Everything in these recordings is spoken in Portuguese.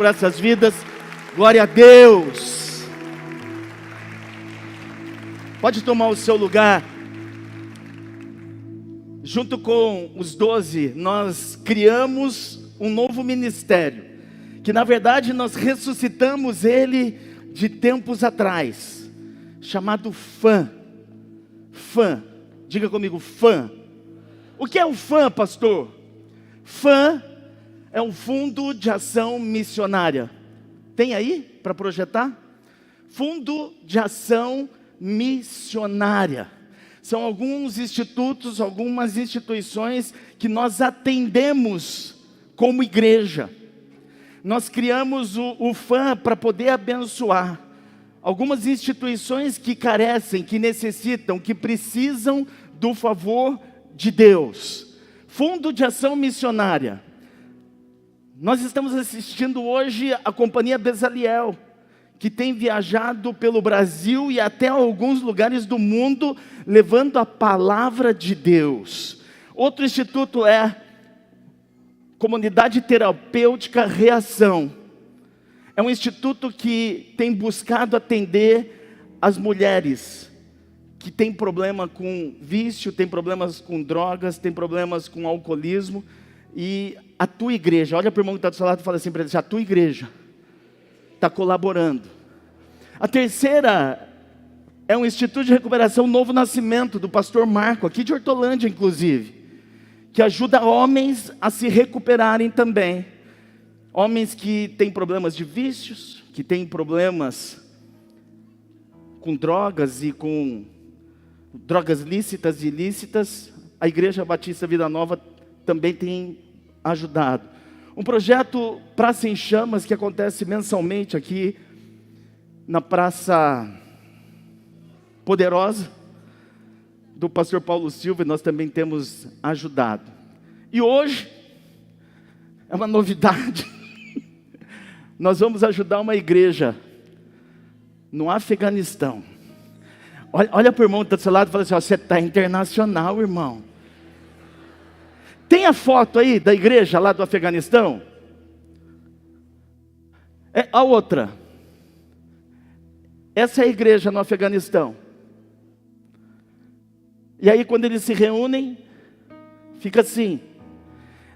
por essas vidas. Glória a Deus. Pode tomar o seu lugar. Junto com os 12, nós criamos um novo ministério, que na verdade nós ressuscitamos ele de tempos atrás, chamado FAM. FAM, diga comigo, FAM. O que é o FAM, pastor? FAM é um Fundo de Ação Missionária. Tem aí para projetar? Fundo de Ação Missionária. São alguns institutos, algumas instituições que nós atendemos como igreja. Nós criamos o FAM para poder abençoar algumas instituições que carecem, que necessitam, que precisam do favor de Deus. Fundo de Ação Missionária. Nós estamos assistindo hoje a Companhia Bezaliel, que tem viajado pelo Brasil e até alguns lugares do mundo, levando a palavra de Deus. Outro instituto é Comunidade Terapêutica Reação. É um instituto que tem buscado atender as mulheres que têm problema com vício, têm problemas com drogas, têm problemas com alcoolismo. E a tua igreja, olha para o irmão que está do seu lado e fala assim para ele: a tua igreja está colaborando. A terceira é um Instituto de Recuperação Novo Nascimento, do pastor Marco, aqui de Hortolândia inclusive, que ajuda homens a se recuperarem também. Homens que têm problemas de vícios, que têm problemas com drogas e com drogas lícitas e ilícitas. A Igreja Batista Vida Nova também tem ajudado. Um projeto Praça em Chamas, que acontece mensalmente aqui na Praça Poderosa, do pastor Paulo Silva, e nós também temos ajudado. E hoje, é uma novidade, nós vamos ajudar uma igreja no Afeganistão. Olha para o irmão que está do seu lado e fala assim: ó, você está internacional, irmão. Tem a foto aí da igreja lá do Afeganistão? A outra. Essa é a igreja no Afeganistão. E aí quando eles se reúnem, fica assim.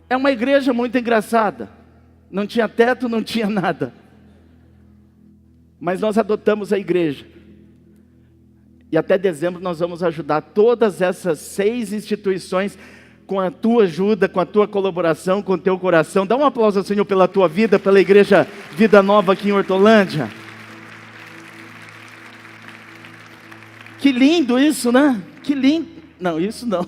É uma igreja muito engraçada. Não tinha teto, não tinha nada. Mas nós adotamos a igreja. E até dezembro nós vamos ajudar todas essas 6 instituições, com a tua ajuda, com a tua colaboração, com o teu coração. Dá um aplauso ao Senhor pela tua vida, pela Igreja Vida Nova aqui em Hortolândia. Que lindo isso, né? Que lindo. Não, isso não.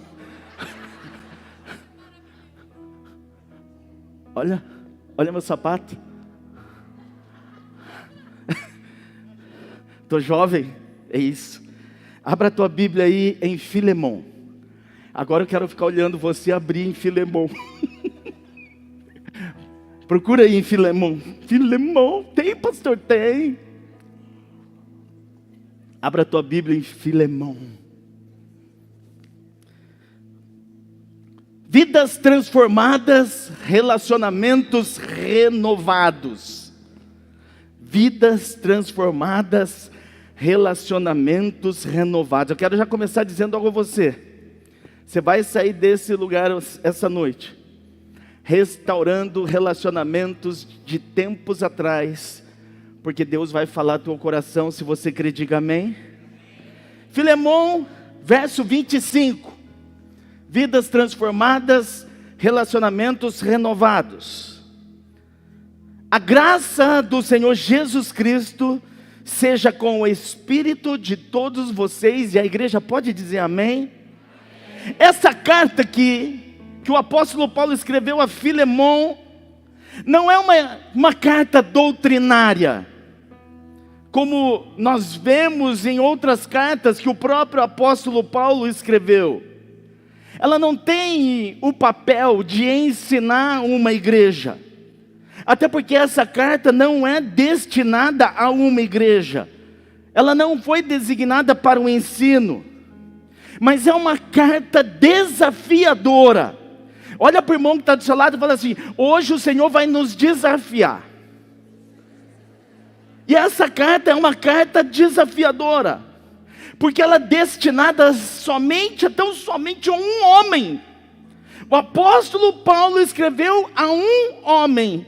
Olha meu sapato. Tô jovem, é isso. Abra a tua Bíblia aí em Filemon. Agora eu quero ficar olhando você abrir em Filemon. Procura aí em Filemon. Filemon, tem, pastor? Tem. Abra a tua Bíblia em Filemon. Vidas transformadas, relacionamentos renovados. Vidas transformadas, relacionamentos renovados. Eu quero já começar dizendo algo a você. Você vai sair desse lugar essa noite, restaurando relacionamentos de tempos atrás, porque Deus vai falar ao teu coração. Se você crer, diga amém. Filemon, verso 25. Vidas transformadas, relacionamentos renovados. A graça do Senhor Jesus Cristo seja com o espírito de todos vocês. E a igreja pode dizer amém? Essa carta aqui, que o apóstolo Paulo escreveu a Filemon, não é uma carta doutrinária, como nós vemos em outras cartas que o próprio apóstolo Paulo escreveu. Ela não tem o papel de ensinar uma igreja, até porque essa carta não é destinada a uma igreja, ela não foi designada para o ensino, mas é uma carta desafiadora. Olha para o irmão que está do seu lado e fala assim: hoje o Senhor vai nos desafiar. E essa carta é uma carta desafiadora, porque ela é destinada somente a um homem. O apóstolo Paulo escreveu a um homem.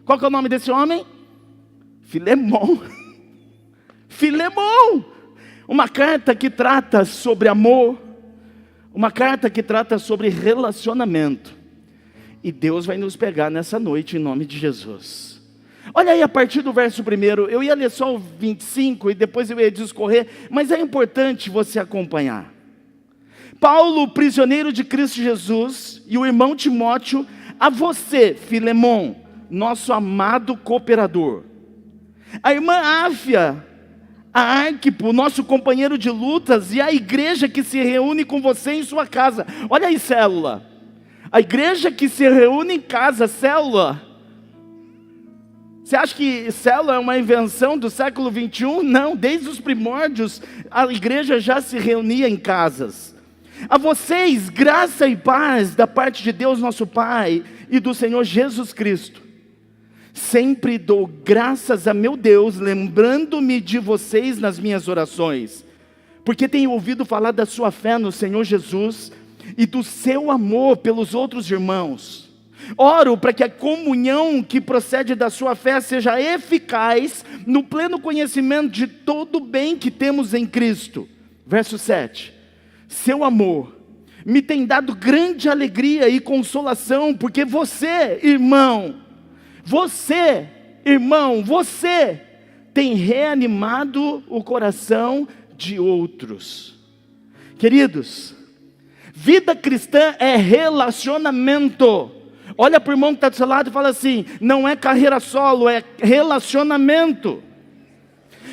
Qual que é o nome desse homem? Filemão. Filemão. Uma carta que trata sobre amor, uma carta que trata sobre relacionamento. E Deus vai nos pegar nessa noite em nome de Jesus. Olha aí a partir do verso 1, eu ia ler só o 25 e depois eu ia discorrer, mas é importante você acompanhar. Paulo, prisioneiro de Cristo Jesus, e o irmão Timóteo, a você, Filemão, nosso amado cooperador. A irmã Áfia, a Arquipo, nosso companheiro de lutas, e a igreja que se reúne com você em sua casa. Olha aí, célula. A igreja que se reúne em casa, célula. Você acha que célula é uma invenção do século 21? Não, desde os primórdios a igreja já se reunia em casas. A vocês, graça e paz da parte de Deus nosso Pai e do Senhor Jesus Cristo. Sempre dou graças a meu Deus, lembrando-me de vocês nas minhas orações, porque tenho ouvido falar da sua fé no Senhor Jesus e do seu amor pelos outros irmãos. Oro para que a comunhão que procede da sua fé seja eficaz no pleno conhecimento de todo o bem que temos em Cristo. Verso 7. Seu amor me tem dado grande alegria e consolação, porque você, irmão, você tem reanimado o coração de outros. Queridos, vida cristã é relacionamento. Olha para o irmão que está do seu lado e fala assim: não é carreira solo, é relacionamento.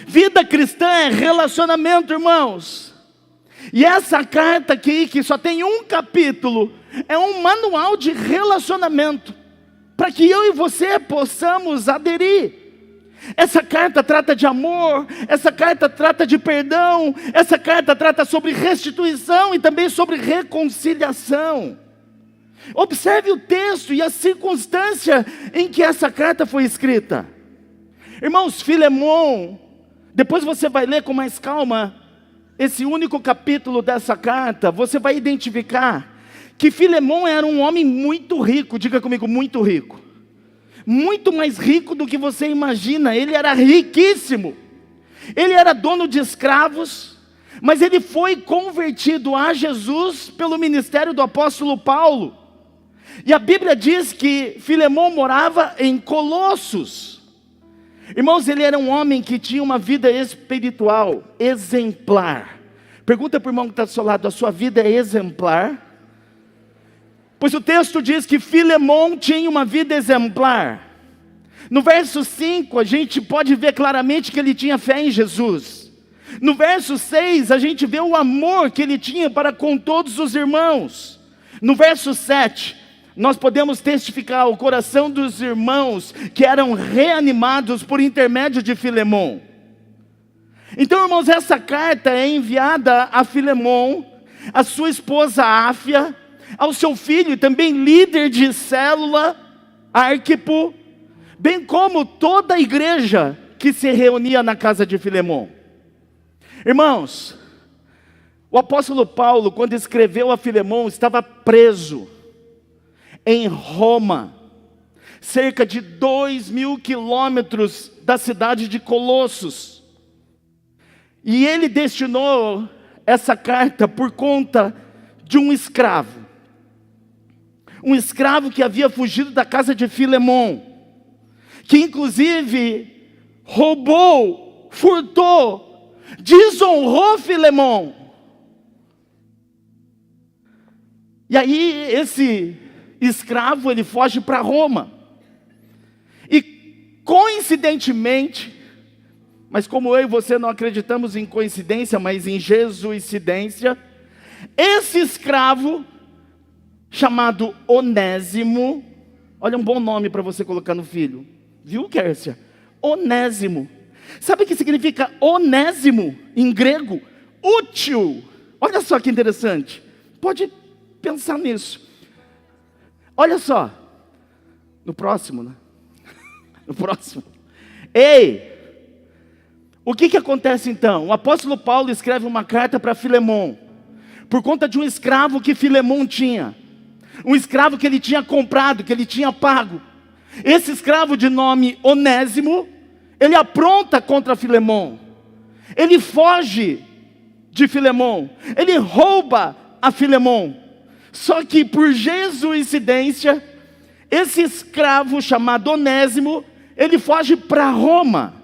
Vida cristã é relacionamento, irmãos. E essa carta aqui, que só tem um capítulo, é um manual de relacionamento, para que eu e você possamos aderir. Essa carta trata de amor, essa carta trata de perdão, essa carta trata sobre restituição e também sobre reconciliação. Observe o texto e a circunstância em que essa carta foi escrita. Irmãos, Filemão, depois você vai ler com mais calma esse único capítulo dessa carta, você vai identificar que Filemão era um homem muito rico. Diga comigo, muito rico. Muito mais rico do que você imagina. Ele era riquíssimo. Ele era dono de escravos, mas ele foi convertido a Jesus pelo ministério do apóstolo Paulo. E a Bíblia diz que Filemão morava em Colossos. Irmãos, ele era um homem que tinha uma vida espiritual exemplar. Pergunta para o irmão que está do seu lado: a sua vida é exemplar? Pois o texto diz que Filemão tinha uma vida exemplar. No verso 5 a gente pode ver claramente que ele tinha fé em Jesus. No verso 6 a gente vê o amor que ele tinha para com todos os irmãos. No verso 7 nós podemos testificar o coração dos irmãos que eram reanimados por intermédio de Filemão. Então, irmãos, essa carta é enviada a Filemão, a sua esposa Áfia, ao seu filho e também líder de célula, Arquipo, bem como toda a igreja que se reunia na casa de Filemão. Irmãos, o apóstolo Paulo, quando escreveu a Filemão, estava preso em Roma, cerca de 2.000 quilômetros da cidade de Colossos. E ele destinou essa carta por conta de um escravo que havia fugido da casa de Filemão, que inclusive roubou, furtou, desonrou Filemão. E aí esse escravo, ele foge para Roma. E coincidentemente, mas como eu e você não acreditamos em coincidência, mas em jesuicidência, esse escravo, chamado Onésimo, olha um bom nome para você colocar no filho, viu, Kércia? Onésimo. Sabe o que significa Onésimo em grego? Útil. Olha só que interessante, pode pensar nisso. Olha só, no próximo, né? No próximo. Ei, O que acontece então? O apóstolo Paulo escreve uma carta para Filemon, por conta de um escravo que Filemon tinha. Um escravo que ele tinha comprado, que ele tinha pago. Esse escravo de nome Onésimo, ele apronta contra Filemon. Ele foge de Filemon. Ele rouba a Filemon. Só que por coincidência, esse escravo chamado Onésimo, ele foge para Roma.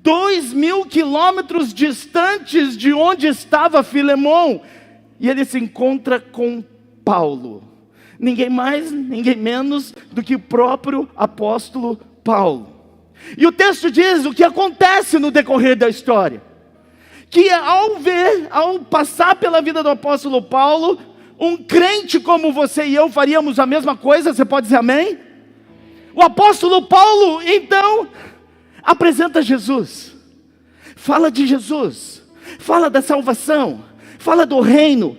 2.000 quilômetros distantes de onde estava Filemon. E ele se encontra com Paulo. Ninguém mais, ninguém menos do que o próprio apóstolo Paulo. E o texto diz o que acontece no decorrer da história. Que ao passar pela vida do apóstolo Paulo, um crente como você e eu faríamos a mesma coisa, você pode dizer amém? O apóstolo Paulo, então, apresenta Jesus. Fala de Jesus. Fala da salvação. Fala do reino.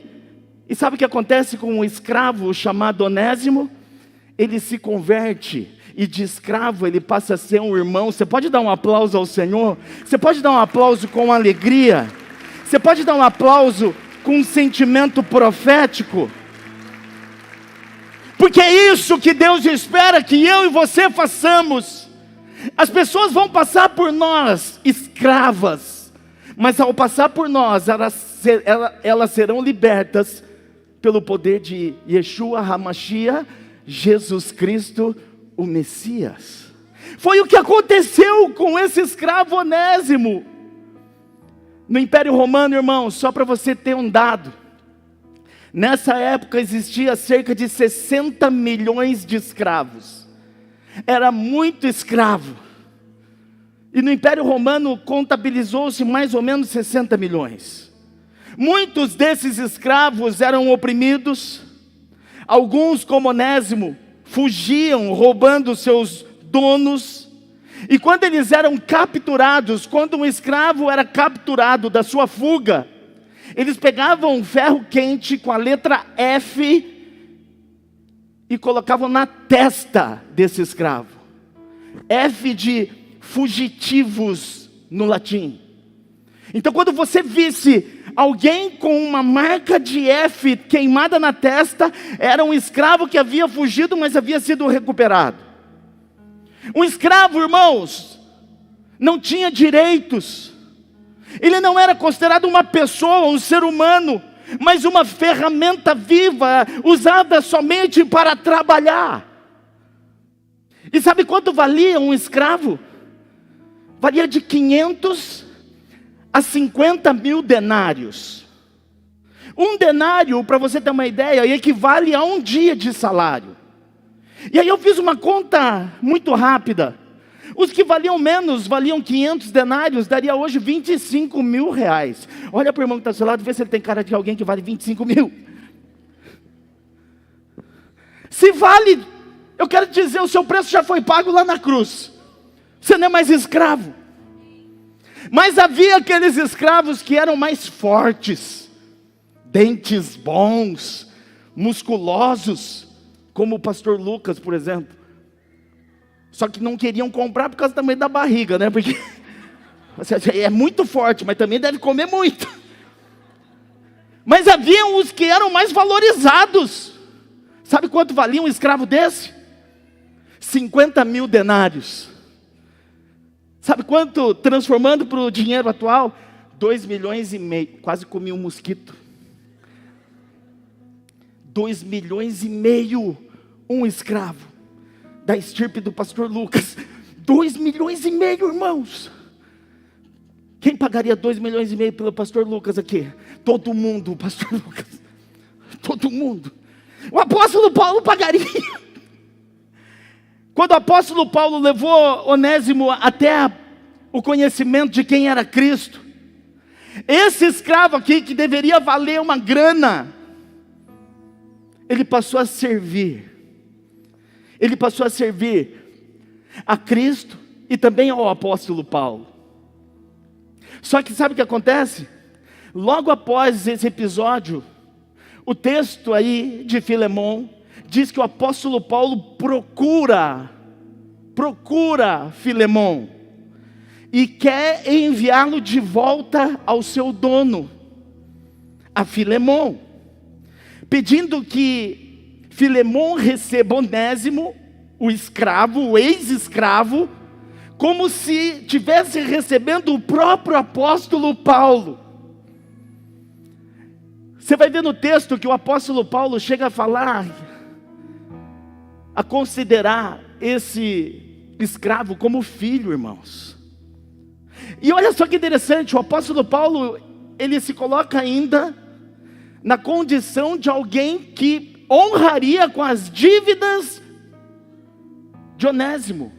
E sabe o que acontece com um escravo chamado Onésimo? Ele se converte, e de escravo ele passa a ser um irmão. Você pode dar um aplauso ao Senhor? Você pode dar um aplauso com alegria? Você pode dar um aplauso com um sentimento profético? Porque é isso que Deus espera que eu e você façamos. As pessoas vão passar por nós, escravas, mas ao passar por nós, elas serão libertas pelo poder de Yeshua HaMashiach, Jesus Cristo, o Messias. Foi o que aconteceu com esse escravo Onésimo. No Império Romano, irmão, só para você ter um dado, nessa época existia cerca de 60 milhões de escravos. Era muito escravo. E no Império Romano contabilizou-se mais ou menos 60 milhões. Muitos desses escravos eram oprimidos. Alguns, como Onésimo, fugiam roubando seus donos. E quando eles eram capturados, quando um escravo era capturado da sua fuga, eles pegavam um ferro quente com a letra F e colocavam na testa desse escravo. F de fugitivos no latim. Então quando você visse alguém com uma marca de F queimada na testa, era um escravo que havia fugido, mas havia sido recuperado. Um escravo, irmãos, não tinha direitos. Ele não era considerado uma pessoa, um ser humano, mas uma ferramenta viva, usada somente para trabalhar. E sabe quanto valia um escravo? Valia de 500 a 50 mil denários. Um denário, para você ter uma ideia, equivale a um dia de salário. E aí eu fiz uma conta muito rápida. Os que valiam menos, valiam 500 denários, daria hoje 25 mil reais. Olha para o irmão que está ao seu lado, vê se ele tem cara de alguém que vale 25 mil. Se vale, eu quero te dizer, o seu preço já foi pago lá na cruz. Você não é mais escravo. Mas havia aqueles escravos que eram mais fortes, dentes bons, musculosos, como o pastor Lucas, por exemplo. Só que não queriam comprar por causa também da barriga, né? Porque é muito forte, mas também deve comer muito. Mas havia os que eram mais valorizados. Sabe quanto valia um escravo desse? 50 mil denários. Sabe quanto, transformando para o dinheiro atual? 2 milhões e meio. Quase comi um mosquito. 2 milhões e meio. Um escravo. Da estirpe do pastor Lucas. 2 milhões e meio, irmãos. Quem pagaria 2 milhões e meio pelo pastor Lucas aqui? Todo mundo, o pastor Lucas. Todo mundo. O apóstolo Paulo pagaria. Quando o apóstolo Paulo levou Onésimo até o conhecimento de quem era Cristo, esse escravo aqui, que deveria valer uma grana, ele passou a servir. Ele passou a servir a Cristo e também ao apóstolo Paulo. Só que sabe o que acontece? Logo após esse episódio, o texto aí de Filemon diz que o apóstolo Paulo procura Filemon. e quer enviá-lo de volta ao seu dono, a Filemon, pedindo que Filemon receba Onésimo, o escravo, o ex-escravo, como se estivesse recebendo o próprio apóstolo Paulo. Você vai ver no texto que o apóstolo Paulo chega a falar, a considerar esse escravo como filho, irmãos. E olha só que interessante, o apóstolo Paulo, ele se coloca ainda na condição de alguém que honraria com as dívidas de Onésimo.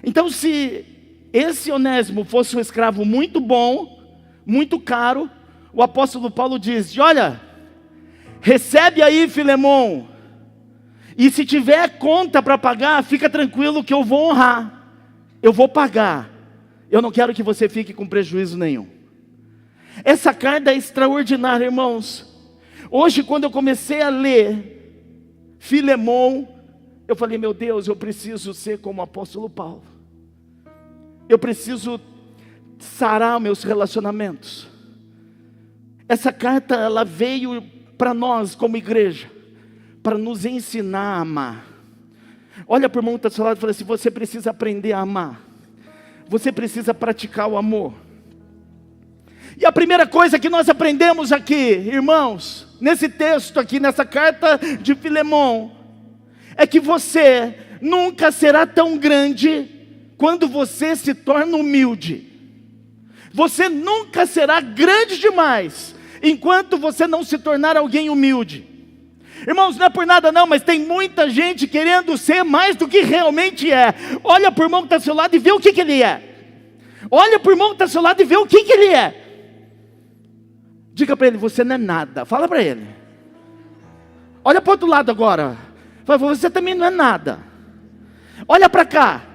Então, se esse Onésimo fosse um escravo muito bom, muito caro, o apóstolo Paulo diz: olha, recebe aí, Filemon, e se tiver conta para pagar, fica tranquilo que eu vou honrar, eu vou pagar, eu não quero que você fique com prejuízo nenhum. Essa carta é extraordinária, irmãos. Hoje, quando eu comecei a ler Filemon, eu falei: meu Deus, eu preciso ser como o apóstolo Paulo. Eu preciso sarar meus relacionamentos. Essa carta, ela veio para nós como igreja, para nos ensinar a amar. Olha para o irmão que está do seu lado e fala assim: você precisa aprender a amar. Você precisa praticar o amor. E a primeira coisa que nós aprendemos aqui, irmãos, nesse texto aqui, nessa carta de Filemon, é que você nunca será tão grande quando você se torna humilde. Você nunca será grande demais enquanto você não se tornar alguém humilde. Irmãos, não é por nada não, mas tem muita gente querendo ser mais do que realmente é. Olha para o irmão que está ao seu lado e vê o que ele é. Olha para o irmão que está ao seu lado e vê o que ele é. Diga para ele: você não é nada. Fala para ele. Olha para o outro lado agora. Fala: você também não é nada. Olha para cá.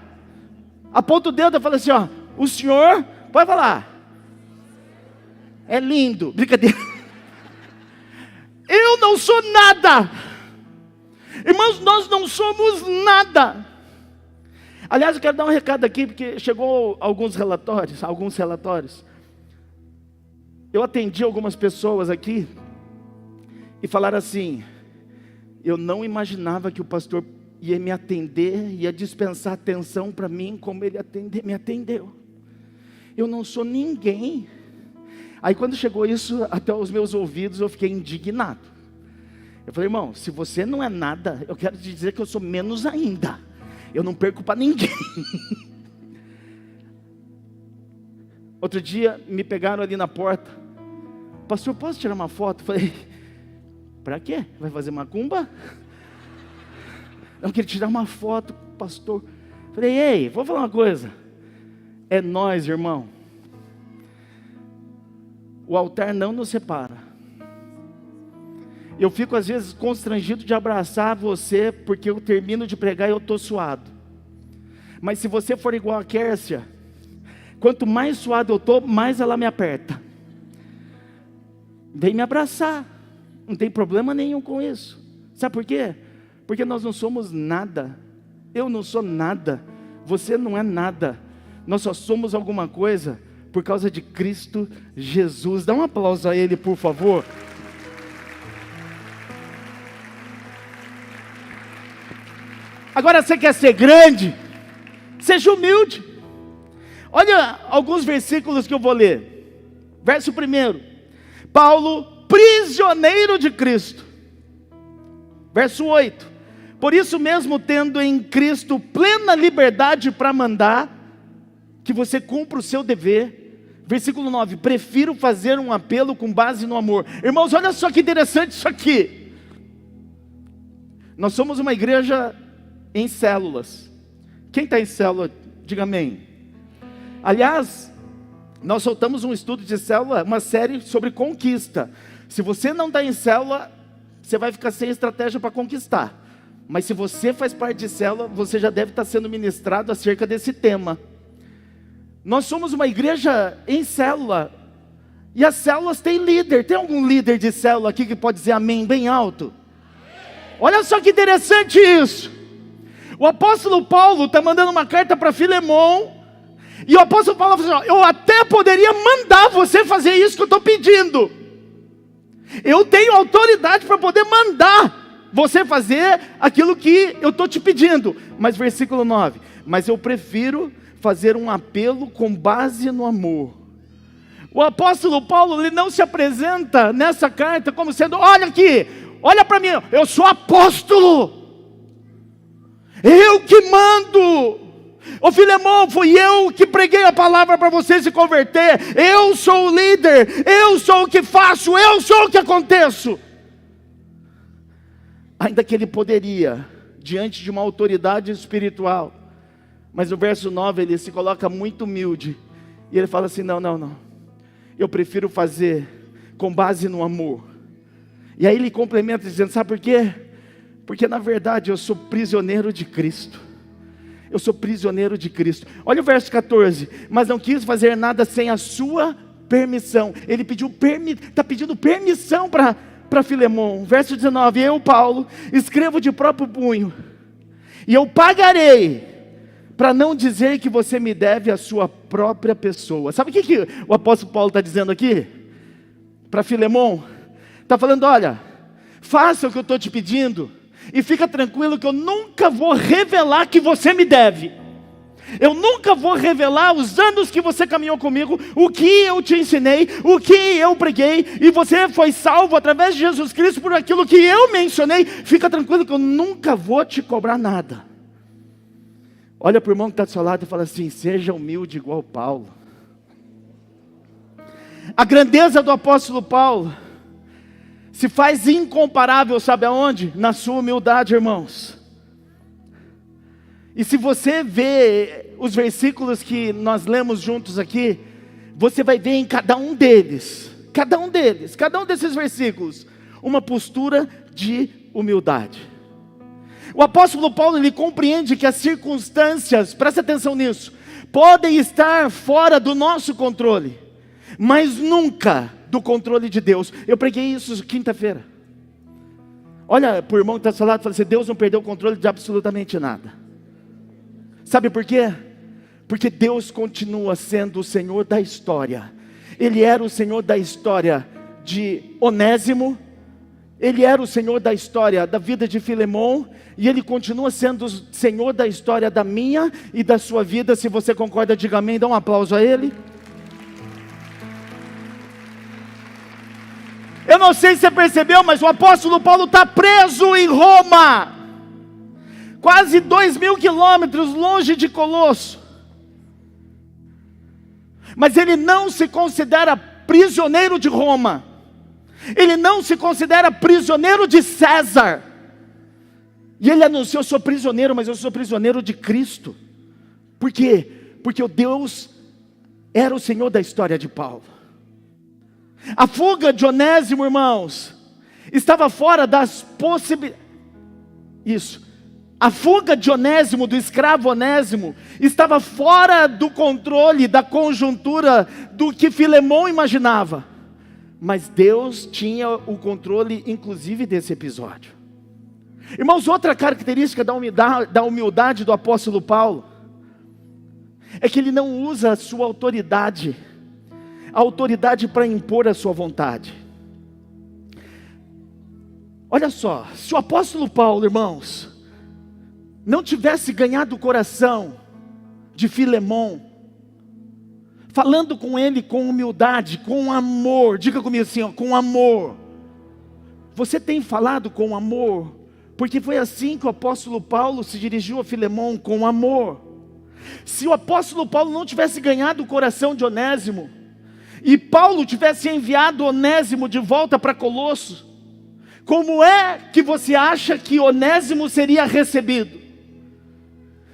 Aponta o dedo e fala assim: ó, o senhor, pode falar, é lindo. Brincadeira. Eu não sou nada. Irmãos, nós não somos nada. Aliás, eu quero dar um recado aqui, porque chegou alguns relatórios. Eu atendi algumas pessoas aqui e falaram assim: eu não imaginava que o pastor ia me atender, ia dispensar atenção para mim como ele me atendeu. Eu não sou ninguém. Aí quando chegou isso até os meus ouvidos, eu fiquei indignado. Eu falei: irmão, se você não é nada, eu quero te dizer que eu sou menos ainda. Eu não perco para ninguém. Outro dia me pegaram ali na porta: pastor, posso tirar uma foto? Eu falei: para quê? Vai fazer macumba? Eu queria tirar uma foto, pastor. Eu falei: ei, vou falar uma coisa. É nós, irmão. O altar não nos separa. Eu fico às vezes constrangido de abraçar você, porque eu termino de pregar e eu estou suado. Mas se você for igual a Kércia, quanto mais suado eu estou, mais ela me aperta. Vem me abraçar. Não tem problema nenhum com isso. Sabe por quê? Porque nós não somos nada. Eu não sou nada. Você não é nada. Nós só somos alguma coisa por causa de Cristo Jesus. Dá um aplauso a Ele, por favor. Agora, você quer ser grande? Seja humilde. Olha alguns versículos que eu vou ler. Verso 1. Paulo, prisioneiro de Cristo. Verso 8. Por isso mesmo, tendo em Cristo plena liberdade para mandar, que você cumpra o seu dever. Versículo 9, prefiro fazer um apelo com base no amor. Irmãos, olha só que interessante isso aqui. Nós somos uma igreja em células. Quem está em célula, diga amém. Aliás, nós soltamos um estudo de célula, uma série sobre conquista. Se você não está em célula, você vai ficar sem estratégia para conquistar. Mas se você faz parte de célula, você já deve estar sendo ministrado acerca desse tema. Nós somos uma igreja em célula, e as células têm líder. Tem algum líder de célula aqui que pode dizer amém bem alto? Olha só que interessante isso. O apóstolo Paulo está mandando uma carta para Filemon, E o apóstolo Paulo falou assim: eu até poderia mandar você fazer isso que eu estou pedindo. Eu tenho autoridade para poder mandar você fazer aquilo que eu estou te pedindo. Mas versículo 9: mas eu prefiro fazer um apelo com base no amor. O apóstolo Paulo, ele não se apresenta nessa carta como sendo: olha aqui, olha para mim, eu sou apóstolo, eu que mando. Ô Filemão, fui eu que preguei a palavra para você se converter. Eu sou o líder, eu sou o que faço, eu sou o que aconteço. Ainda que ele poderia, diante de uma autoridade espiritual, mas no verso 9 ele se coloca muito humilde, e ele fala assim: não, eu prefiro fazer com base no amor. E aí ele complementa dizendo: sabe por quê? Porque na verdade eu sou prisioneiro de Cristo. Eu sou prisioneiro de Cristo. Olha o verso 14: mas não quis fazer nada sem a sua permissão. Ele está pedindo permissão para Filemão. Verso 19: eu, Paulo, escrevo de próprio punho, e eu pagarei, para não dizer que você me deve a sua própria pessoa. Sabe o que o apóstolo Paulo está dizendo aqui? Para Filemão, está falando: olha, faça o que eu estou te pedindo, e fica tranquilo que eu nunca vou revelar que você me deve. Eu nunca vou revelar os anos que você caminhou comigo, o que eu te ensinei, o que eu preguei, e você foi salvo através de Jesus Cristo por aquilo que eu mencionei. Fica tranquilo que eu nunca vou te cobrar nada. Olha para o irmão que está do seu lado e fala assim: seja humilde igual Paulo. A grandeza do apóstolo Paulo se faz incomparável, sabe aonde? Na sua humildade, irmãos. E se você vê os versículos que nós lemos juntos aqui, você vai ver em cada um desses versículos, uma postura de humildade. O apóstolo Paulo, ele compreende que as circunstâncias, presta atenção nisso, podem estar fora do nosso controle, mas nunca do controle de Deus. Eu preguei isso quinta-feira. Olha para o irmão que está ao seu lado e fala assim: Deus não perdeu o controle de absolutamente nada. Sabe por quê? Porque Deus continua sendo o Senhor da história. Ele era o Senhor da história de Onésimo, Ele era o Senhor da história da vida de Filemão, e Ele continua sendo o Senhor da história da minha e da sua vida. Se você concorda, diga amém, dá um aplauso a Ele. Eu não sei se você percebeu, mas o apóstolo Paulo está preso em Roma, quase 2.000 quilômetros longe de Colosso. Mas ele não se considera prisioneiro de Roma, ele não se considera prisioneiro de César, e ele anunciou: eu sou prisioneiro, mas eu sou prisioneiro de Cristo. Por quê? Porque o Deus era o Senhor da história de Paulo. A fuga de Onésimo, irmãos, estava fora das possibilidades. A fuga de Onésimo, do escravo Onésimo, estava fora do controle, da conjuntura, do que Filemão imaginava. Mas Deus tinha o controle, inclusive, desse episódio. Irmãos, outra característica da humildade do apóstolo Paulo é que ele não usa a sua autoridade para impor a sua vontade. Olha só, se o apóstolo Paulo, irmãos, não tivesse ganhado o coração de Filemão, falando com ele com humildade, com amor, diga comigo assim, ó, com amor. Você tem falado com amor? Porque foi assim que o apóstolo Paulo se dirigiu a Filemão, com amor. Se o apóstolo Paulo não tivesse ganhado o coração de Onésimo, e Paulo tivesse enviado Onésimo de volta para Colosso, como é que você acha que Onésimo seria recebido?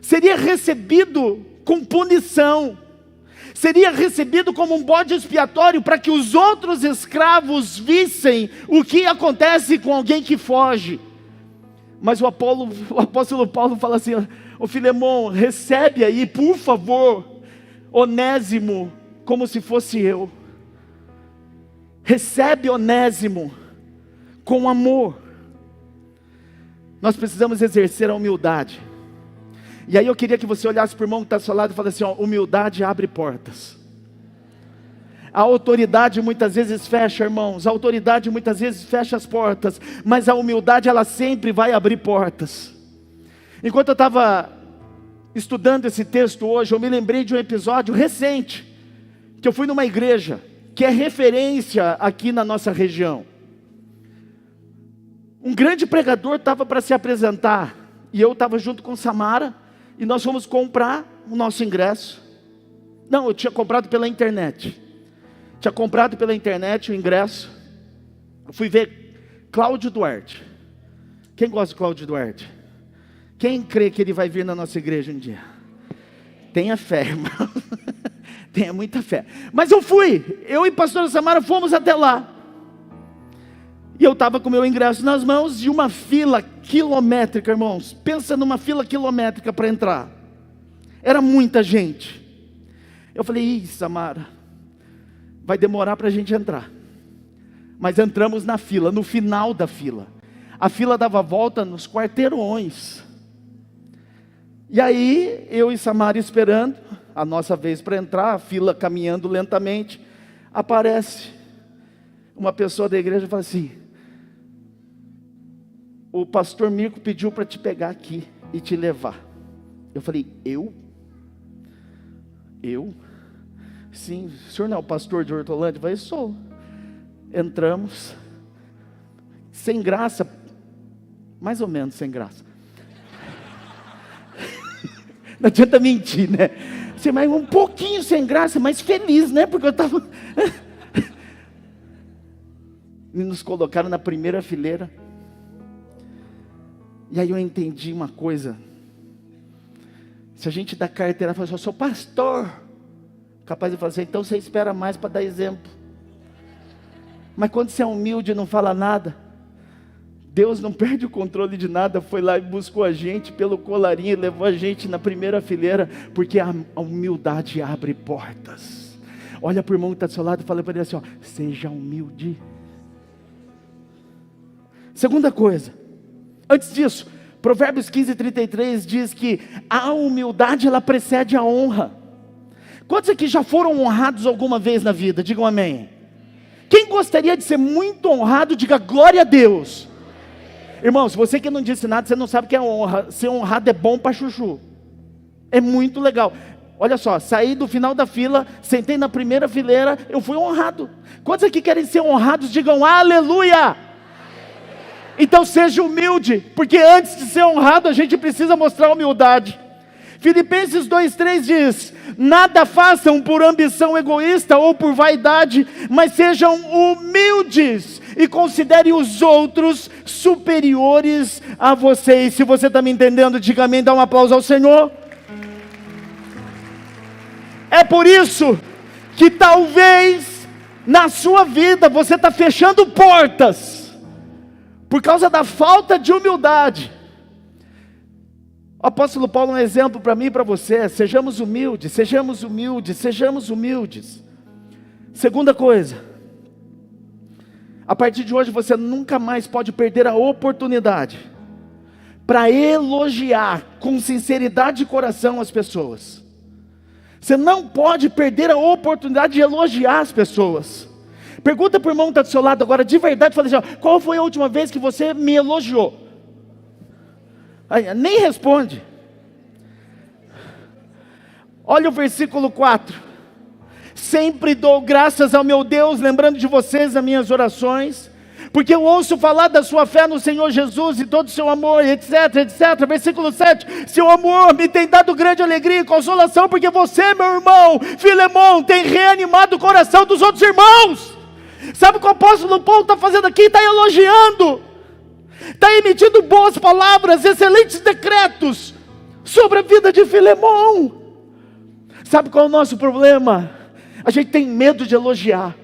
Seria recebido com punição, seria recebido como um bode expiatório, para que os outros escravos vissem o que acontece com alguém que foge. Mas o apóstolo Paulo fala assim: ô Filemão, recebe aí, por favor, Onésimo, como se fosse eu. Recebe Onésimo com amor. Nós precisamos exercer a humildade. E aí eu queria que você olhasse para o irmão que está ao seu lado e falasse assim, ó, humildade abre portas. A autoridade muitas vezes fecha, irmãos, a autoridade muitas vezes fecha as portas, mas a humildade ela sempre vai abrir portas. Enquanto eu estava estudando esse texto hoje, eu me lembrei de um episódio recente, que eu fui numa igreja, que é referência aqui na nossa região. Um grande pregador estava para se apresentar, e eu estava junto com Samara, e nós fomos comprar o nosso ingresso. Não, eu tinha comprado pela internet. Tinha comprado pela internet o ingresso. Eu fui ver Cláudio Duarte. Quem gosta de Cláudio Duarte? Quem crê que ele vai vir na nossa igreja um dia? Tenha fé, irmão. Tenha muita fé. Mas eu fui. Eu e a pastora Samara fomos até lá. E eu estava com o meu ingresso nas mãos e uma fila quilométrica, irmãos. Pensa numa fila quilométrica para entrar. Era muita gente. Eu falei, ih, Samara, vai demorar para a gente entrar. Mas entramos na fila, no final da fila. A fila dava volta nos quarteirões. E aí, eu e Samara esperando, a nossa vez para entrar, a fila caminhando lentamente, aparece uma pessoa da igreja e fala assim, o pastor Mirko pediu para te pegar aqui e te levar. Eu falei, eu? Eu? Sim, o senhor não é o pastor de Hortolândia? Eu falei, sou. Entramos, sem graça, mais ou menos sem graça. Não adianta mentir, né? Assim, mas um pouquinho sem graça, mas feliz, né? Porque eu estava... E nos colocaram na primeira fileira. E aí eu entendi uma coisa. Se a gente dá carteira e fala assim, eu sou pastor, capaz de falar assim, então você espera mais para dar exemplo. Mas quando você é humilde e não fala nada, Deus não perde o controle de nada, foi lá e buscou a gente pelo colarinho, e levou a gente na primeira fileira, porque a humildade abre portas. Olha para o irmão que está do seu lado e fala para ele assim, ó, seja humilde. Segunda coisa, antes disso, Provérbios 15:33 diz que a humildade ela precede a honra. Quantos aqui já foram honrados alguma vez na vida? Digam amém. Quem gostaria de ser muito honrado, diga glória a Deus. Irmãos, você que não disse nada, você não sabe o que é honra. Ser honrado é bom para chuchu. É muito legal. Olha só, saí do final da fila, sentei na primeira fileira, eu fui honrado. Quantos aqui querem ser honrados, digam aleluia. Então seja humilde, porque antes de ser honrado, a gente precisa mostrar humildade. Filipenses 2:3 diz, nada façam por ambição egoísta ou por vaidade, mas sejam humildes e considerem os outros superiores a vocês. Se você está me entendendo, diga amém, dá um aplauso ao Senhor. É por isso que talvez na sua vida você está fechando portas, por causa da falta de humildade. O apóstolo Paulo é um exemplo para mim e para você. Sejamos humildes, sejamos humildes, sejamos humildes. Segunda coisa, a partir de hoje você nunca mais pode perder a oportunidade para elogiar com sinceridade de coração as pessoas. Você não pode perder a oportunidade de elogiar as pessoas. Pergunta para o irmão que está do seu lado agora, de verdade, fala assim, ó, qual foi a última vez que você me elogiou? Aí, nem responde. Olha o versículo 4. Sempre dou graças ao meu Deus, lembrando de vocês nas minhas orações, porque eu ouço falar da sua fé no Senhor Jesus e todo o seu amor, etc, etc. Versículo 7, seu amor me tem dado grande alegria e consolação, porque você, meu irmão, Filemão, tem reanimado o coração dos outros irmãos. Sabe o que o apóstolo Paulo está fazendo aqui? Está elogiando, está emitindo boas palavras, excelentes decretos sobre a vida de Filemão. Sabe qual é o nosso problema? A gente tem medo de elogiar.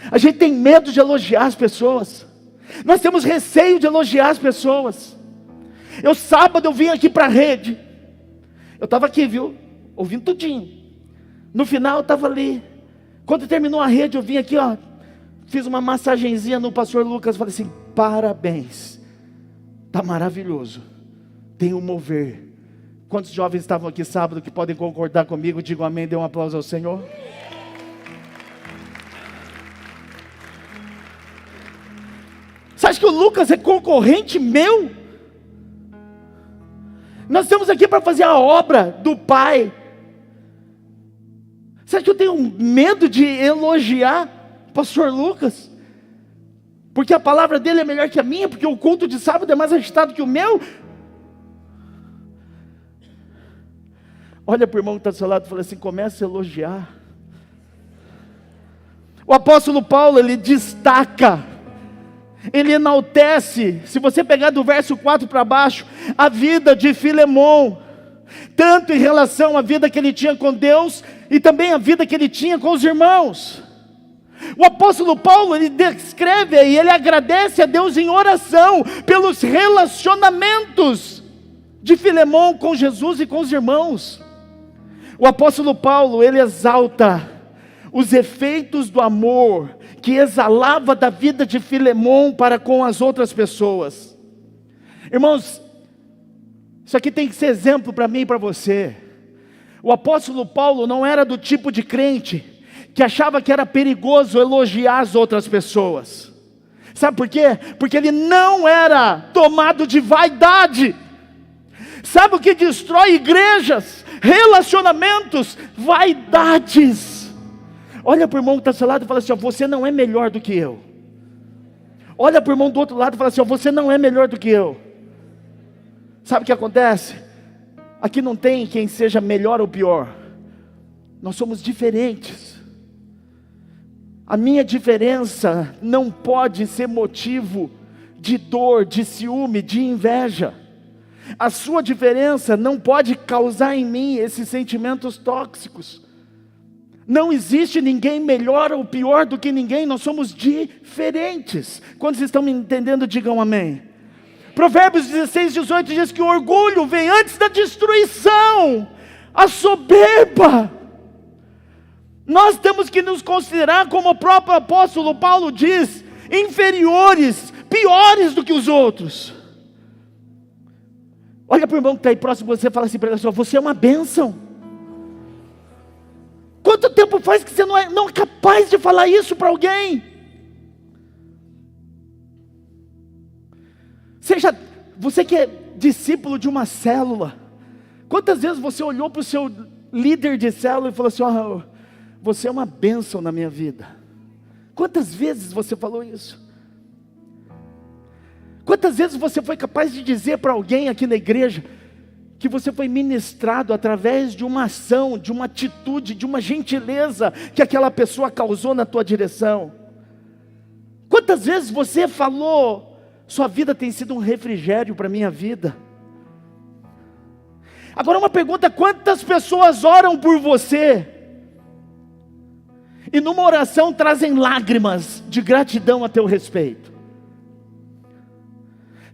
A gente tem medo de elogiar as pessoas. Nós temos receio de elogiar as pessoas. Sábado eu vim aqui para a rede. Eu estava aqui, viu? Ouvindo tudinho. No final eu estava ali. Quando terminou a rede, eu vim aqui, ó. Fiz uma massagenzinha no pastor Lucas. Falei assim, parabéns. Está maravilhoso. Tem um mover. Quantos jovens estavam aqui sábado que podem concordar comigo? Digam amém, dê um aplauso ao Senhor. Você acha que o Lucas é concorrente meu? Nós estamos aqui para fazer a obra do Pai. Você acha que eu tenho medo de elogiar o pastor Lucas? Porque a palavra dele é melhor que a minha? Porque o culto de sábado é mais agitado que o meu? Olha para o irmão que está do seu lado e fala assim: comece a elogiar. O apóstolo Paulo, ele destaca, ele enaltece, se você pegar do verso 4 para baixo, a vida de Filemon, tanto em relação à vida que ele tinha com Deus, e também a vida que ele tinha com os irmãos. O apóstolo Paulo, ele descreve e ele agradece a Deus em oração, pelos relacionamentos de Filemon com Jesus e com os irmãos. O apóstolo Paulo, ele exalta os efeitos do amor que exalava da vida de Filemon para com as outras pessoas. Irmãos, isso aqui tem que ser exemplo para mim e para você. O apóstolo Paulo não era do tipo de crente que achava que era perigoso elogiar as outras pessoas. Sabe por quê? Porque ele não era tomado de vaidade. Sabe o que destrói igrejas, relacionamentos? Vaidades. Olha para o irmão que está do seu lado e fala assim: ó, você não é melhor do que eu. Olha para o irmão do outro lado e fala assim: ó, você não é melhor do que eu. Sabe o que acontece? Aqui não tem quem seja melhor ou pior. Nós somos diferentes. A minha diferença não pode ser motivo de dor, de ciúme, de inveja. A sua diferença não pode causar em mim esses sentimentos tóxicos. Não existe ninguém melhor ou pior do que ninguém, nós somos diferentes. Quando vocês estão me entendendo, digam amém. Provérbios 16, 18 diz que o orgulho vem antes da destruição, a soberba. Nós temos que nos considerar, como o próprio apóstolo Paulo diz, inferiores, piores do que os outros. Olha para o irmão que está aí próximo de você e fala assim para ele: você é uma bênção. Quanto tempo faz que você não é capaz de falar isso para alguém? Você que é discípulo de uma célula, quantas vezes você olhou para o seu líder de célula e falou assim: ó, você é uma bênção na minha vida? Quantas vezes você falou isso? Quantas vezes você foi capaz de dizer para alguém aqui na igreja que você foi ministrado através de uma ação, de uma atitude, de uma gentileza que aquela pessoa causou na tua direção? Quantas vezes você falou: sua vida tem sido um refrigério para a minha vida? Agora uma pergunta: quantas pessoas oram por você e numa oração trazem lágrimas de gratidão a teu respeito?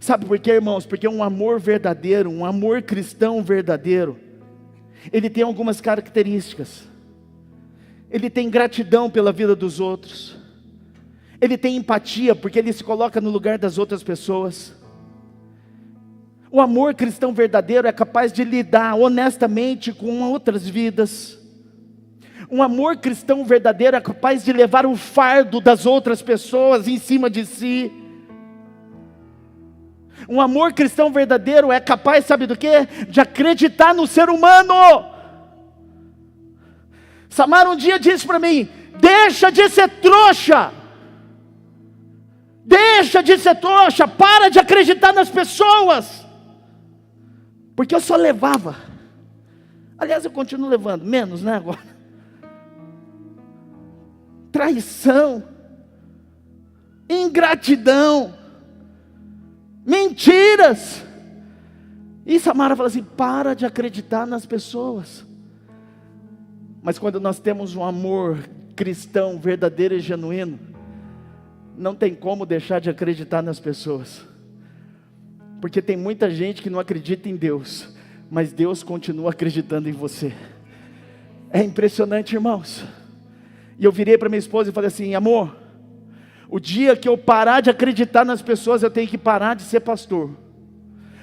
Sabe por quê, irmãos? Porque um amor verdadeiro, um amor cristão verdadeiro, ele tem algumas características. Ele tem gratidão pela vida dos outros. Ele tem empatia, porque ele se coloca no lugar das outras pessoas. O amor cristão verdadeiro é capaz de lidar honestamente com outras vidas. Um amor cristão verdadeiro é capaz de levar o fardo das outras pessoas em cima de si. Um amor cristão verdadeiro é capaz, sabe do quê? De acreditar no ser humano. Samara um dia disse para mim: deixa de ser trouxa. Deixa de ser trouxa, para de acreditar nas pessoas. Porque eu só levava. Aliás, eu continuo levando, menos, né, agora. Traição, ingratidão, mentiras. E Samara fala assim: para de acreditar nas pessoas. Mas quando nós temos um amor cristão verdadeiro e genuíno, não tem como deixar de acreditar nas pessoas. Porque tem muita gente que não acredita em Deus, mas Deus continua acreditando em você. É impressionante, irmãos. E eu virei para minha esposa e falei assim: amor, o dia que eu parar de acreditar nas pessoas, eu tenho que parar de ser pastor.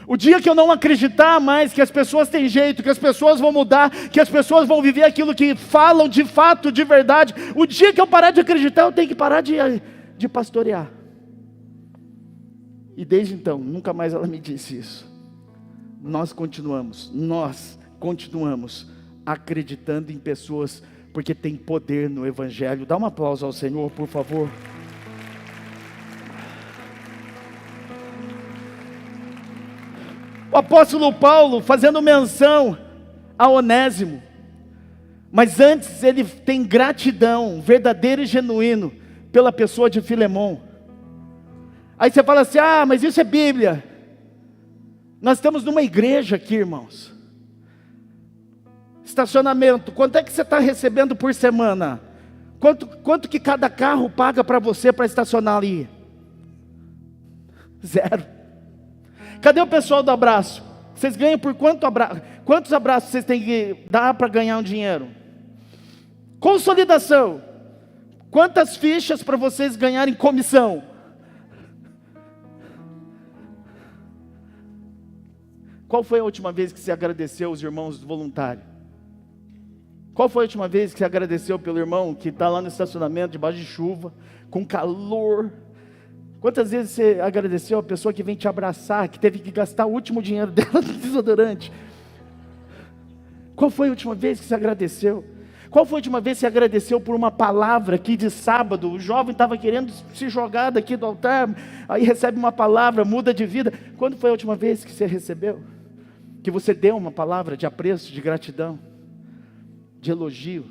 O dia que eu não acreditar mais que as pessoas têm jeito, que as pessoas vão mudar, que as pessoas vão viver aquilo que falam de fato, de verdade, o dia que eu parar de acreditar, eu tenho que parar de pastorear. E desde então, nunca mais ela me disse isso. Nós continuamos acreditando em pessoas, porque tem poder no Evangelho. Dá um aplauso ao Senhor, por favor. O apóstolo Paulo fazendo menção a Onésimo, mas antes ele tem gratidão verdadeira e genuína pela pessoa de Filemão. Aí você fala assim: ah, mas isso é Bíblia. Nós estamos numa igreja aqui, irmãos. Estacionamento, quanto é que você está recebendo por semana? Quanto que cada carro paga para você para estacionar ali? 0. Cadê o pessoal do abraço? Vocês ganham por quanto abraço? Quantos abraços vocês têm que dar para ganhar um dinheiro? Consolidação. Quantas fichas para vocês ganharem comissão? Qual foi a última vez que você agradeceu os irmãos voluntários? Qual foi a última vez que você agradeceu pelo irmão que está lá no estacionamento, debaixo de chuva, com calor? Quantas vezes você agradeceu a pessoa que vem te abraçar, que teve que gastar o último dinheiro dela no desodorante? Qual foi a última vez que você agradeceu? Qual foi a última vez que você agradeceu por uma palavra que de sábado, o jovem estava querendo se jogar daqui do altar, aí recebe uma palavra, muda de vida. Quando foi a última vez que você recebeu? Que você deu uma palavra de apreço, de gratidão, de elogio?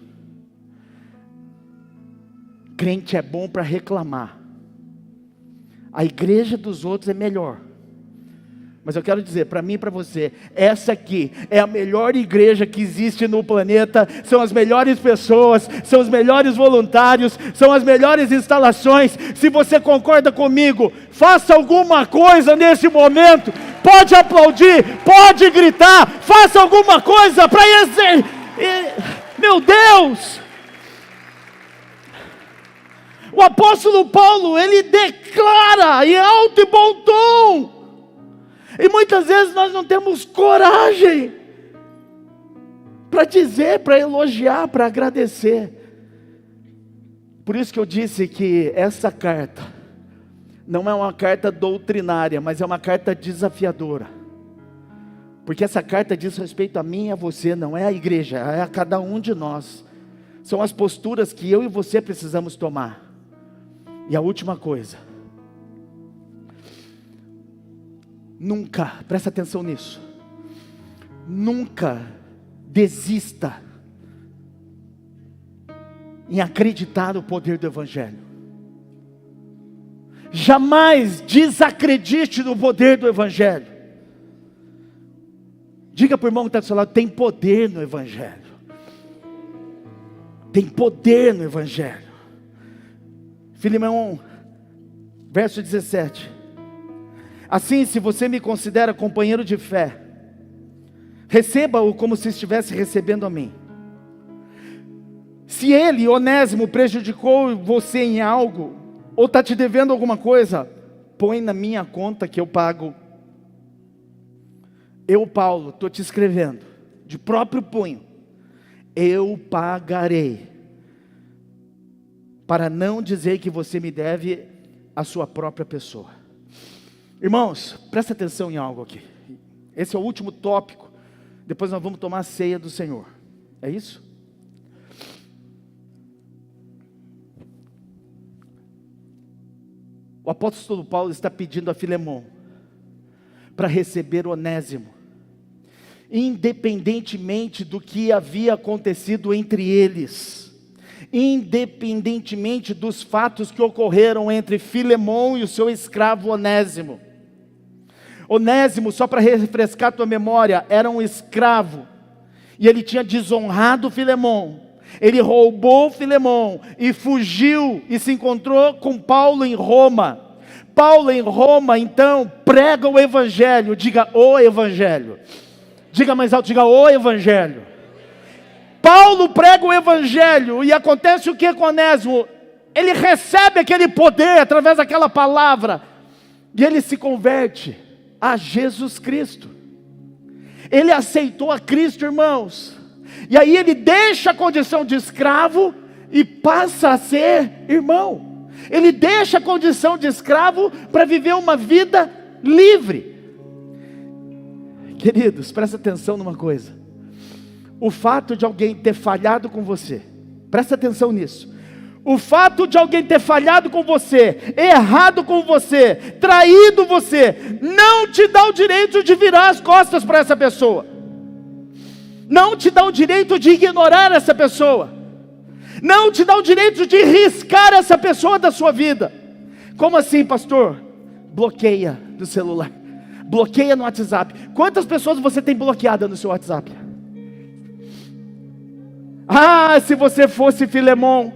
Crente é bom para reclamar. A igreja dos outros é melhor. Mas eu quero dizer, para mim e para você, essa aqui é a melhor igreja que existe no planeta. São as melhores pessoas, são os melhores voluntários, são as melhores instalações. Se você concorda comigo, faça alguma coisa nesse momento. Pode aplaudir, pode gritar, faça alguma coisa para esse... Meu Deus! O apóstolo Paulo, ele declara em alto e bom tom. E muitas vezes nós não temos coragem para dizer, para elogiar, para agradecer. Por isso que eu disse que essa carta não é uma carta doutrinária, mas é uma carta desafiadora. Porque essa carta diz respeito a mim e a você, não é a igreja, é a cada um de nós. São as posturas que eu e você precisamos tomar. E a última coisa, nunca, presta atenção nisso, nunca desista em acreditar no poder do Evangelho. Jamais desacredite no poder do Evangelho. Diga para o irmão que está do seu lado: tem poder no Evangelho. Tem poder no Evangelho. Filemão, verso 17. Assim, se você me considera companheiro de fé, receba-o como se estivesse recebendo a mim. Se ele, Onésimo, prejudicou você em algo, ou está te devendo alguma coisa, põe na minha conta que eu pago. Eu, Paulo, estou te escrevendo, de próprio punho, eu pagarei, para não dizer que você me deve a sua própria pessoa. Irmãos, presta atenção em algo aqui. Esse é o último tópico. Depois nós vamos tomar a ceia do Senhor. É isso? O apóstolo Paulo está pedindo a Filemão para receber Onésimo, independentemente do que havia acontecido entre eles, independentemente dos fatos que ocorreram entre Filemão e o seu escravo Onésimo. Onésimo, só para refrescar tua memória, era um escravo, e ele tinha desonrado Filemão, ele roubou Filemão, e fugiu, e se encontrou com Paulo em Roma. Paulo em Roma, então, prega o Evangelho. Diga o Evangelho. Diga mais alto, diga o Evangelho. Paulo prega o Evangelho, e acontece o que com Onésimo? Ele recebe aquele poder através daquela palavra, e ele se converte a Jesus Cristo. Ele aceitou a Cristo, irmãos. E aí ele deixa a condição de escravo e passa a ser irmão. Ele deixa a condição de escravo para viver uma vida livre. Queridos, presta atenção numa coisa. O fato de alguém ter falhado com você, presta atenção nisso. O fato de alguém ter falhado com você, errado com você, traído você, não te dá o direito de virar as costas para essa pessoa. Não te dá o direito de ignorar essa pessoa. Não te dá o direito de riscar essa pessoa da sua vida. Como assim, pastor? Bloqueia do celular. Bloqueia no WhatsApp. Quantas pessoas você tem bloqueada no seu WhatsApp? Ah, se você fosse Filemão.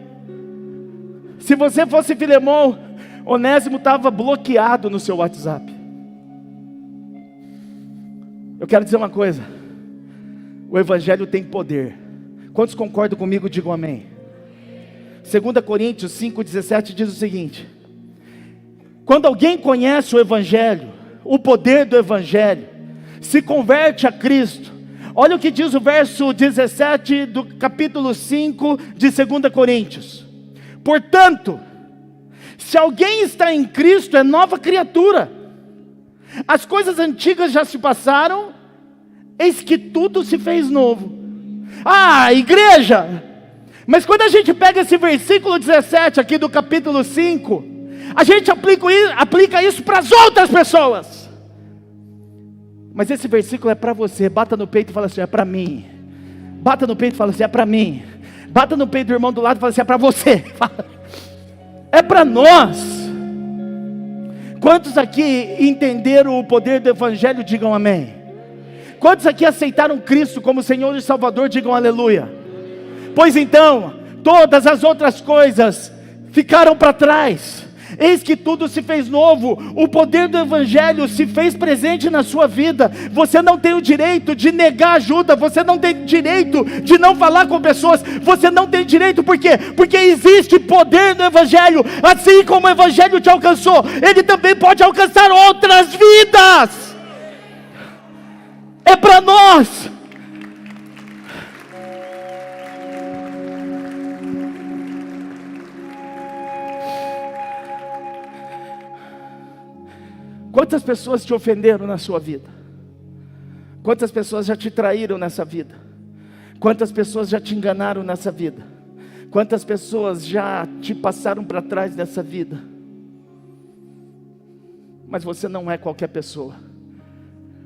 Se você fosse Filemão, Onésimo estava bloqueado no seu WhatsApp. Eu quero dizer uma coisa. O Evangelho tem poder. Quantos concordam comigo, digam amém. 2 Coríntios 5,17 diz o seguinte: quando alguém conhece o Evangelho, o poder do Evangelho, se converte a Cristo. Olha o que diz o verso 17 do capítulo 5 de 2 Coríntios. Portanto, se alguém está em Cristo, é nova criatura. As coisas antigas já se passaram, eis que tudo se fez novo. Ah, igreja! Mas quando a gente pega esse versículo 17 aqui do capítulo 5, a gente aplica isso para as outras pessoas. Mas esse versículo é para você. Bata no peito e fala assim: é para mim. Bata no peito e fala assim: é para mim. Bata no peito do irmão do lado e fala assim: é para você. É para nós. Quantos aqui entenderam o poder do Evangelho? Digam amém. Quantos aqui aceitaram Cristo como Senhor e Salvador? Digam aleluia. Pois então, todas as outras coisas ficaram para trás. Eis que tudo se fez novo. O poder do Evangelho se fez presente na sua vida. Você não tem o direito de negar ajuda. Você não tem direito de não falar com pessoas. Você não tem direito, por quê? Porque existe poder no Evangelho. Assim como o Evangelho te alcançou, ele também pode alcançar outras vidas. É para nós. Quantas pessoas te ofenderam na sua vida? Quantas pessoas já te traíram nessa vida? Quantas pessoas já te enganaram nessa vida? Quantas pessoas já te passaram para trás nessa vida? Mas você não é qualquer pessoa.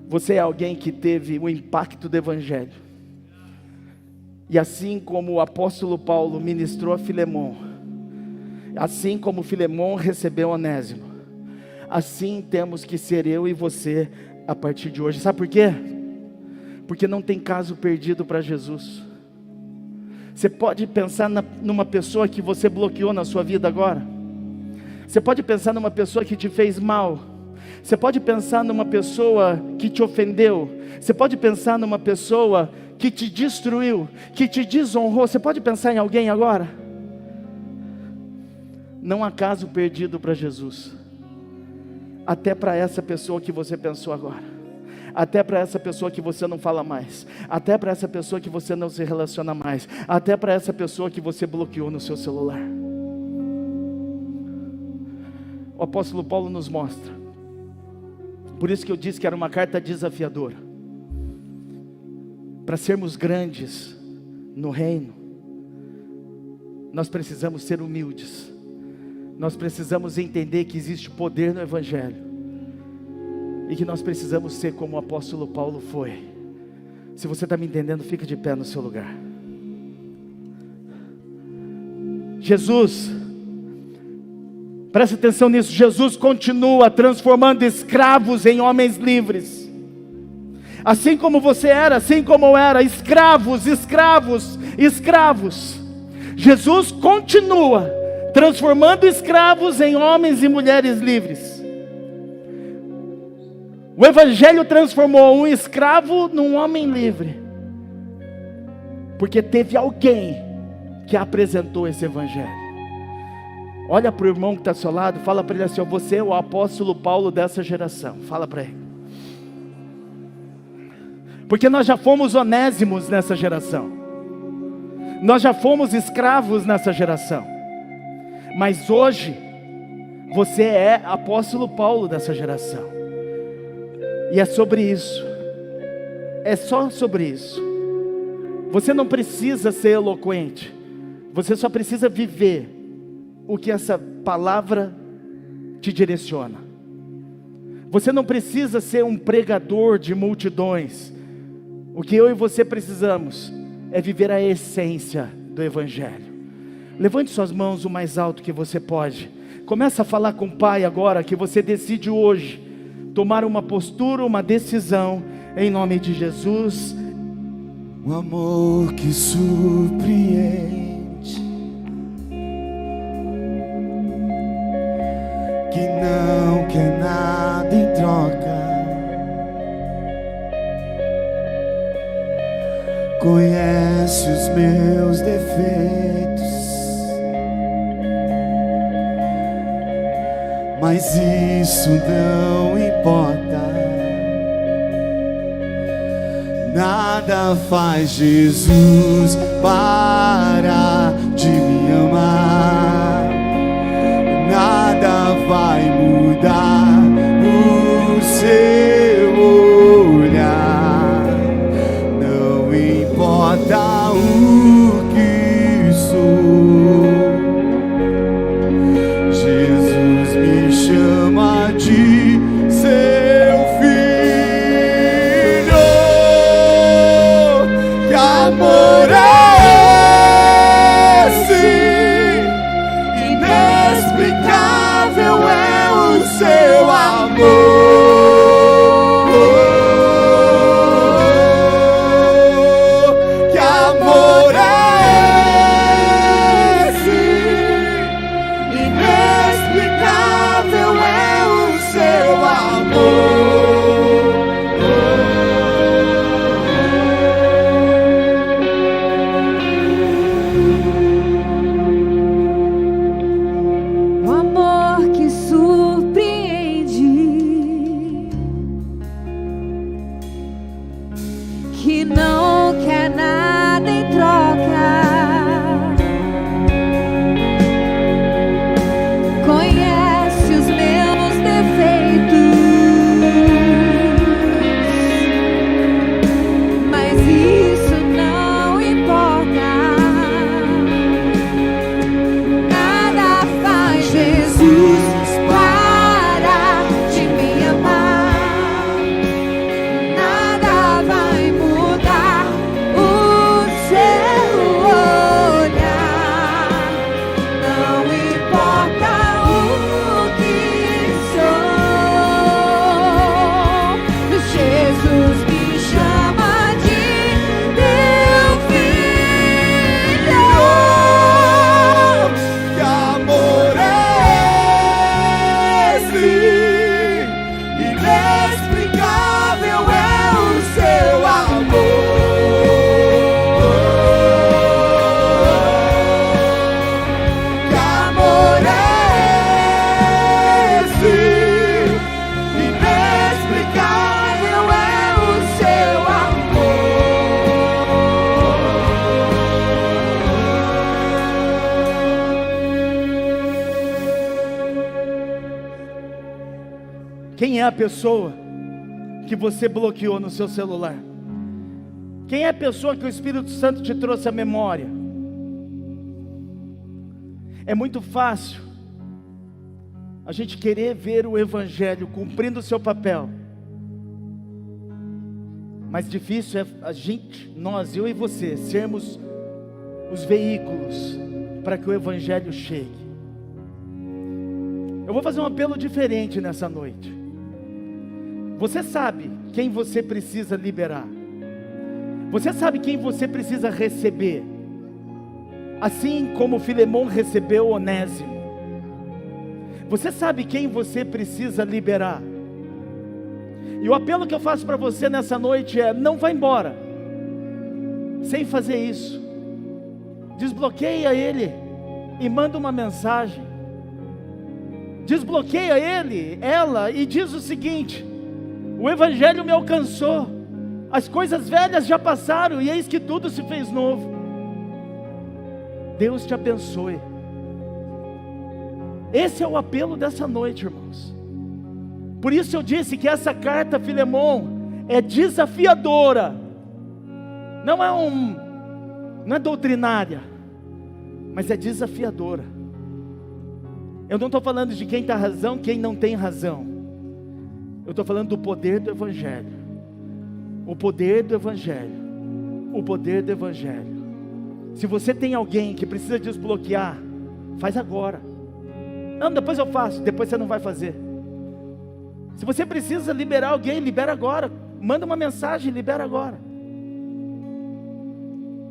Você é alguém que teve o impacto do Evangelho. E assim como o apóstolo Paulo ministrou a Filemão, assim como Filemão recebeu Onésimo, assim temos que ser eu e você a partir de hoje. Sabe por quê? Porque não tem caso perdido para Jesus. Você pode pensar numa pessoa que você bloqueou na sua vida agora. Você pode pensar numa pessoa que te fez mal. Você pode pensar numa pessoa que te ofendeu. Você pode pensar numa pessoa que te destruiu, que te desonrou. Você pode pensar em alguém agora? Não há caso perdido para Jesus. Até para essa pessoa que você pensou agora. Até para essa pessoa que você não fala mais. Até para essa pessoa que você não se relaciona mais. Até para essa pessoa que você bloqueou no seu celular. O apóstolo Paulo nos mostra. Por isso que eu disse que era uma carta desafiadora. Para sermos grandes no reino, nós precisamos ser humildes. Nós precisamos entender que existe poder no Evangelho. E que nós precisamos ser como o apóstolo Paulo foi. Se você está me entendendo, fica de pé no seu lugar. Jesus, presta atenção nisso. Jesus continua transformando escravos em homens livres. Assim como você era, assim como eu era, escravos. Jesus continua transformando escravos em homens e mulheres livres. O Evangelho transformou um escravo num homem livre. Porque teve alguém que apresentou esse Evangelho. Olha para o irmão que está ao seu lado, fala para ele assim: você é o apóstolo Paulo dessa geração. Fala para ele. Porque nós já fomos onésimos nessa geração. Nós já fomos escravos nessa geração. Mas hoje, você é apóstolo Paulo dessa geração. E é sobre isso. É só sobre isso. Você não precisa ser eloquente. Você só precisa viver o que essa palavra te direciona. Você não precisa ser um pregador de multidões. O que eu e você precisamos é viver a essência do Evangelho. Levante suas mãos o mais alto que você pode. Começa a falar com o Pai agora, que você decide hoje tomar uma postura, uma decisão, em nome de Jesus. Um amor que surpreende, que não quer nada em troca, conhece os meus defeitos, mas isso não importa. Nada faz Jesus parar de me amar. Nada vai mudar o seu olhar. Não importa o que sou, Jesus me chama de seu filho. Que amor é esse? Inexplicável é o seu amor. Que amor é esse? Inexplicável é o seu amor. Um amor que surpreende, que não quer nada em troca, conhece os meus defeitos, mas isso não importa. Nada faz Jesus parar de me amar. Nada vai mudar o seu olhar. Não importa o que sou, Jesus me chama de teu filho. Que amor é esse? Inexplicável é o seu amor. Que amor é esse? Inexplicável é o seu Quem é a pessoa que você bloqueou no seu celular? Quem é a pessoa que o Espírito Santo te trouxe à memória? É muito fácil a gente querer ver o Evangelho cumprindo o seu papel, mas difícil é a gente, nós, eu e você, sermos os veículos para que o Evangelho chegue. Eu vou fazer um apelo diferente nessa noite. Você sabe quem você precisa liberar. Você sabe quem você precisa receber. Assim como Filemão recebeu Onésimo. Você sabe quem você precisa liberar. E o apelo que eu faço para você nessa noite é: não vá embora sem fazer isso. Desbloqueia ele e manda uma mensagem. Desbloqueia ele, ela, e diz o seguinte: o Evangelho me alcançou, As coisas velhas já passaram e eis que tudo se fez novo. Deus te abençoe. Esse é o apelo dessa noite, irmãos. Por isso eu disse que essa carta, Filemon, é desafiadora. Não é doutrinária, mas é desafiadora. Eu não estou falando de quem tem razão, quem não tem razão. Eu estou falando do poder do Evangelho. O poder do Evangelho. O poder do Evangelho. Se você tem alguém que precisa desbloquear, faz agora. Não, depois eu faço. Depois você não vai fazer. Se você precisa liberar alguém, libera agora. Manda uma mensagem, libera agora.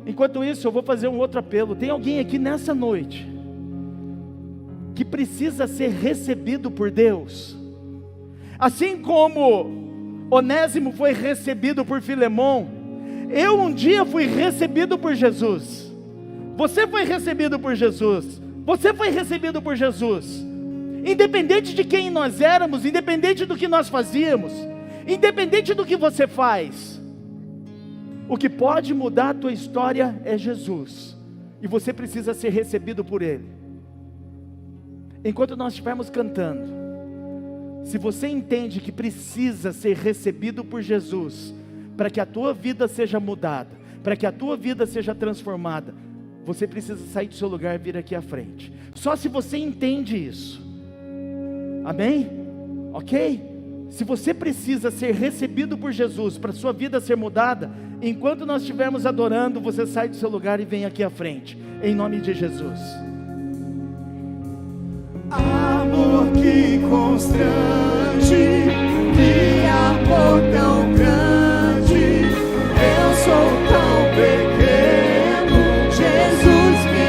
Enquanto isso, eu vou fazer um outro apelo. Tem alguém aqui nessa noite que precisa ser recebido por Deus? Assim como Onésimo foi recebido por Filemon, eu um dia fui recebido por Jesus. Você foi recebido por Jesus. Você foi recebido por Jesus. Independente de quem nós éramos, independente do que nós fazíamos, independente do que você faz, o que pode mudar a tua história é Jesus. E você precisa ser recebido por Ele. Enquanto nós estivermos cantando, se você entende que precisa ser recebido por Jesus, para que a tua vida seja mudada, para que a tua vida seja transformada, você precisa sair do seu lugar e vir aqui à frente. Só se você entende isso. Amém? Ok? Se você precisa ser recebido por Jesus, para a sua vida ser mudada, enquanto nós estivermos adorando, você sai do seu lugar e vem aqui à frente, em nome de Jesus. Amor que constrange.